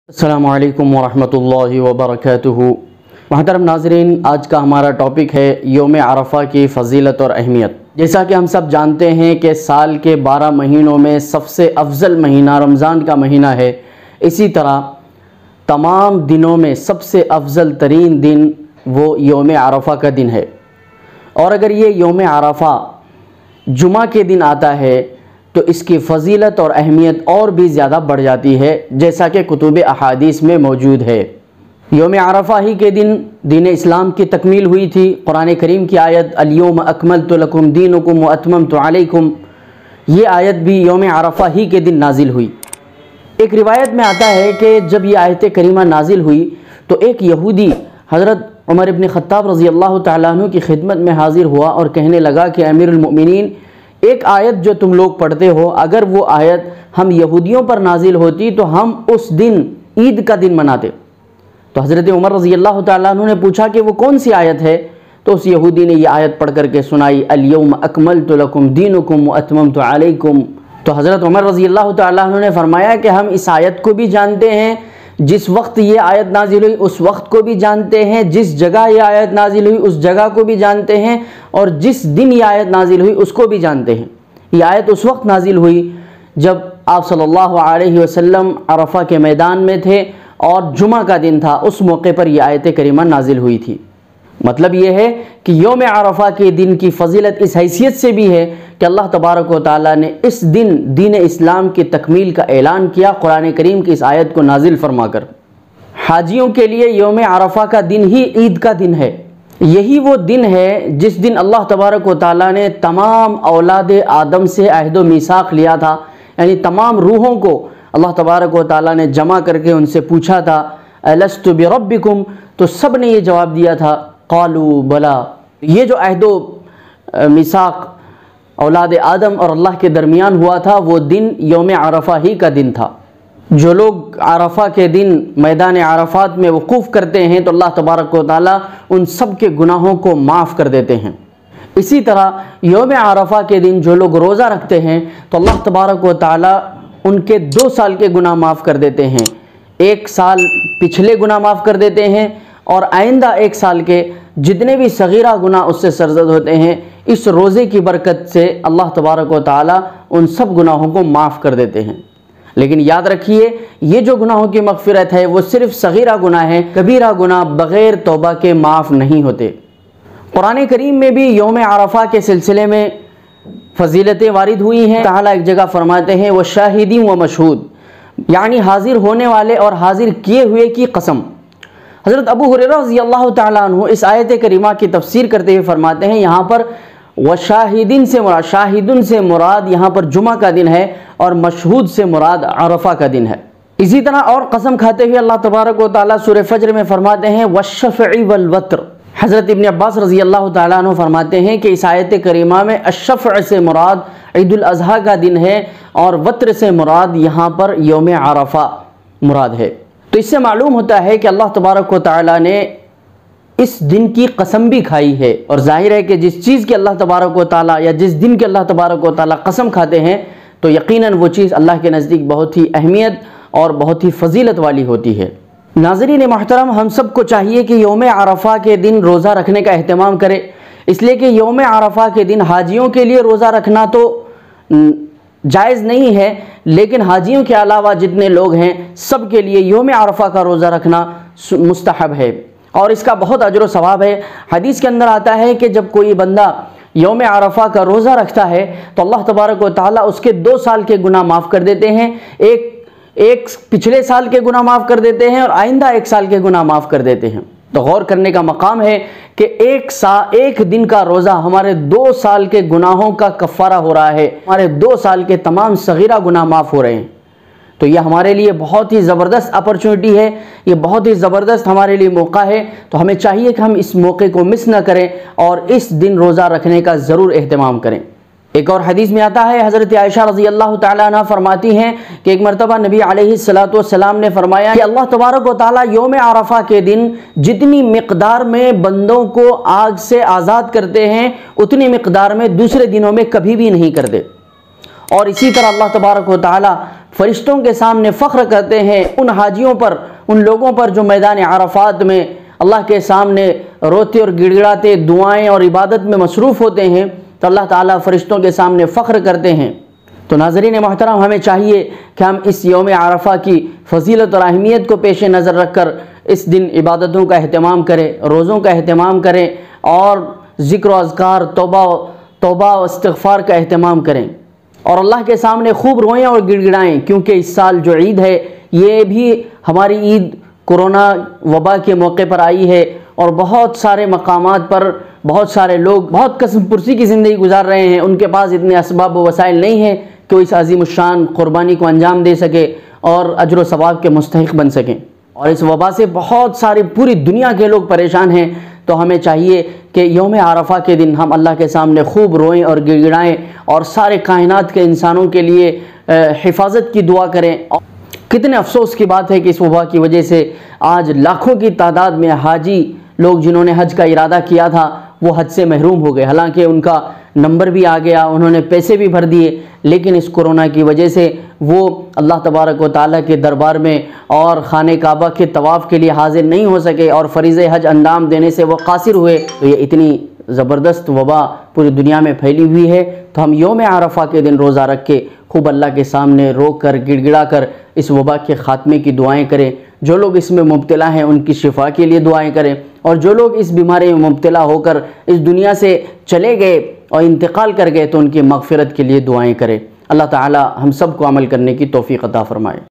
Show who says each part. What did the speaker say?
Speaker 1: अस्सलामु अलैकुम वरहमतुल्लाहि वबरकातुहू। महतरम नाज़रीन, आज का हमारा टॉपिक है यौम अरफ़ा की फ़जीलत और अहमियत। जैसा कि हम सब जानते हैं कि साल के 12 महीनों में सबसे अफजल महीना रमज़ान का महीना है। इसी तरह तमाम दिनों में सबसे अफजल तरीन दिन वो यौम अरफ़ा का दिन है। और अगर ये यौम अरफ़ा जुमा के दिन आता है तो इसकी फ़जीलत और अहमियत और भी ज़्यादा बढ़ जाती है, जैसा कि कुतुब अहादीस में मौजूद है। यौम अरफ़ा ही के दिन दीन इस्लाम की तकमील हुई थी। कुरान करीम की आयत अल-यौम अकमलतु लकुम दीनुकुम व अतममतु अलैकुम, ये आयत भी यौम अरफ़ा ही के दिन नाजिल हुई। एक रिवायत में आता है कि जब ये आयत करीमा नाजिल हुई तो एक यहूदी हज़रत उमर इब्न ख़त्ताब रज़ी अल्लाह तआला अन्हु की खिदमत में हाज़िर हुआ और कहने लगा कि अमीरुल मोमिनीन, एक आयत जो तुम लोग पढ़ते हो, अगर वो आयत हम यहूदियों पर नाजिल होती तो हम उस दिन ईद का दिन मनाते। तो हज़रत उमर रज़ी अल्लाह तआला अन्हु ने पूछा कि वो कौन सी आयत है। तो उस यहूदी ने ये आयत पढ़ करके सुनाई, अल-यौम अकमलतु लकुम दीनुकुम व अतममतु अलैकुम। तो हज़रत उमर रज़ी अल्लाह तआला अन्हु ने फरमाया कि हम इस आयत को भी जानते हैं, जिस वक्त ये आयत नाजिल हुई उस वक्त को भी जानते हैं, जिस जगह ये आयत नाजिल हुई उस जगह को भी जानते हैं, और जिस दिन ये आयत नाजिल हुई उसको भी जानते हैं। ये आयत उस वक्त नाजिल हुई जब आप सल्लल्लाहु अलैहि वसल्लम अरफ़ा के मैदान में थे और जुमा का दिन था। उस मौके पर यह आयत करीमा नाजिल हुई थी। मतलब ये है कि यौम अरफ़ा के दिन की फ़जीलत इस हैसियत से भी है कि अल्लाह तबारक व तआला ने इस दिन दीन इस्लाम की तकमील का ऐलान किया कुरान करीम की इस आयत को नाजिल फरमाकर। हाजियों के लिए यौम अरफ़ा का दिन ही ईद का दिन है। यही वो दिन है जिस दिन अल्लाह तबारक व तआला ने तमाम औलाद आदम से अहद व मीसाक लिया था, यानी तमाम रूहों को अल्लाह तबारक व तआला ने जमा करके उनसे पूछा था, अलस्तु बिरब्बिकुम, तो सब ने ये जवाब दिया था, क़ालू बला। ये जो अहद व मीसाक औलाद आदम और अल्लाह के दरमियान हुआ था वो दिन यौम अरफ़ा ही का दिन था। जो लोग अरफ़ा के दिन मैदान अरफ़ात में वक़ूफ़ करते हैं तो अल्लाह तबारक व तआला उन सब के गुनाहों को माफ़ कर देते हैं। इसी तरह यौम अरफ़ा के दिन जो लोग रोज़ा रखते हैं तो अल्लाह तबारक व तआला उनके 2 साल के गुनाह माफ़ कर देते हैं। 1 साल पिछले गुनाह माफ़ कर देते हैं और आइंदा 1 साल के जितने भी सगीरा गुनाह उससे सरज़द होते हैं, इस रोज़े की बरकत से अल्लाह तबारक व तआला उन सब गुनाहों को माफ़ कर देते हैं। लेकिन याद रखिए, ये जो गुनाहों की मग़फ़िरत है वो सिर्फ़ सगीरा गुनाह है, कबीरा गुनाह बग़ैर तौबा के माफ़ नहीं होते। कुरान करीम में भी यौम अरफ़ा के सिलसिले में फ़जीलतें वारिद हुई हैं। ताला एक जगह फरमाते हैं, व शाहिदीन व मशहूद, यानी हाजिर होने वाले और हाजिर किए हुए की कसम। हज़रत अबू हुरैरा रज़ी अल्लाह तआला अन्हु इस आयत करीमा की तफसीर करते हुए फरमाते हैं, यहाँ पर व शाहिदीन से मुराद, शाहिदुन से मुराद यहाँ पर जुमा का दिन है और मशहूद से मुराद अरफ़ा का दिन है। इसी तरह और कसम खाते हुए अल्लाह तबारक व तआला सूरह फ़ज्र में फरमाते हैं, वश्शफ़ई वल वत्र। हज़रत इब्न अब्बास रज़ी अल्लाह तआला अन्हु फरमाते हैं कि इस आयत करीमा में अश्शफ़ से मुराद ईदुल अज़हा का दिन है और वत्र से मुराद यहाँ पर यौम अरफ़ा मुराद है। तो इससे मालूम होता है कि अल्लाह तबारक व तआला ने इस दिन की कसम भी खाई है। और जाहिर है कि जिस चीज़ की अल्लाह तबारक व तआला या जिस दिन के अल्लाह तबारक व तआला कसम खाते हैं तो यकीनन वो चीज़ अल्लाह के नज़दीक बहुत ही अहमियत और बहुत ही फ़जीलत वाली होती है। नाज़रीन मोहतरम, हम सब को चाहिए कि यौम अरफ़ा के दिन रोज़ा रखने का अहतमाम करें, इसलिए कि यौम अरफ़ा के दिन हाजियों के लिए रोज़ा रखना तो जायज़ नहीं है, लेकिन हाजियों के अलावा जितने लोग हैं सब के लिए यौम अरफ़ा का रोज़ा रखना मुस्तहब है और इसका बहुत अजर व सवाब है। हदीस के अंदर आता है कि जब कोई बंदा यौम अरफ़ा का रोज़ा रखता है तो अल्लाह तबारक व तआला उसके 2 साल के गुनाह माफ़ कर देते हैं, एक पिछले साल के गुनाह माफ़ कर देते हैं और आइंदा 1 साल के गुनाह माफ़ कर देते हैं। तो गौर करने का मकाम है कि एक दिन का रोज़ा हमारे 2 साल के गुनाहों का कफ़ारा हो रहा है, हमारे 2 साल के तमाम सगीरा गुनाह माफ़ हो रहे हैं। तो यह हमारे लिए बहुत ही ज़बरदस्त अपॉर्चुनिटी है, ये बहुत ही ज़बरदस्त हमारे लिए मौका है। तो हमें चाहिए कि हम इस मौके को मिस न करें और इस दिन रोज़ा रखने का ज़रूर एहतमाम करें। एक और हदीस में आता है, हज़रत आयशा रज़ी अल्लाह तआला अन्हा फरमाती हैं कि एक मरतबा नबी अलैहिस्सलातु वस्सलाम ने फरमाया कि अल्लाह तबारक व तआला यौम अरफ़ा के दिन जितनी मिक़दार में बंदों को आग से आज़ाद करते हैं उतनी मिक़दार में दूसरे दिनों में कभी भी नहीं करते। और इसी तरह अल्लाह तबारक व तआला फरिश्तों के सामने फ़ख्र करते हैं उन हाजियों पर, उन लोगों पर जो मैदान अरफात में अल्लाह के सामने रोते और गिड़गिड़ाते दुआएं और इबादत में मसरूफ़ होते हैं, तो अल्लाह ताला फरिश्तों के सामने फ़ख्र करते हैं। तो नाज़रीन मोहतरम, हमें चाहिए कि हम इस यौम अरफा की फ़जीलत और अहमियत को पेश नज़र रख कर इस दिन इबादतों का अहतमाम करें, रोज़ों का अहतमाम करें और ज़िक्र व अज़कार, तौबा व इस्तिग़फ़ार का अहतमाम करें और अल्लाह के सामने खूब रोएं और गिड़गिड़ाएँ, क्योंकि इस साल जो ईद है ये भी हमारी ईद कोरोना वबा के मौके पर आई है और बहुत सारे मकामात पर बहुत सारे लोग बहुत कसमपुरसी की ज़िंदगी गुजार रहे हैं। उनके पास इतने असबाब व वसाइल नहीं हैं कि वो इस अज़ीमुश्शान क़ुरबानी को अंजाम दे सके और अजर व सवाब के मुस्तहिक़ बन सकें। और इस वबा से बहुत सारी पूरी दुनिया के लोग परेशान हैं। तो हमें चाहिए कि यौम अरफा के दिन हम अल्लाह के सामने खूब रोएं और गिड़गिड़ाएँ और सारे कायनात के इंसानों के लिए हिफाजत की दुआ करें। कितने अफसोस की बात है कि इस वबा की वजह से आज लाखों की तादाद में हाजी लोग जिन्होंने हज का इरादा किया था वो हज से महरूम हो गए। हालांकि उनका नंबर भी आ गया, उन्होंने पैसे भी भर दिए, लेकिन इस कोरोना की वजह से वो अल्लाह तबारक व तआला के दरबार में और खाने काबा के तवाफ़ के लिए हाजिर नहीं हो सके और फ़रीज़े हज अंजाम देने से वो कासिर हुए। तो ये इतनी ज़बरदस्त वबा पूरी दुनिया में फैली हुई है। तो हम यौम अरफा के दिन रोज़ा रख के खूब अल्लाह के सामने रो कर गिड़गिड़ा कर इस वबा के ख़ात्मे की दुआएं करें। जो लोग इसमें मुब्तला हैं उनकी शिफा के लिए दुआएं करें और जो लोग इस बीमारी में मुब्तला होकर इस दुनिया से चले गए और इंतकाल कर गए तो उनकी मग़फ़िरत के लिए दुआएं करें। अल्लाह ताला हम सब को अमल करने की तौफ़ीक़ अता फ़रमाए।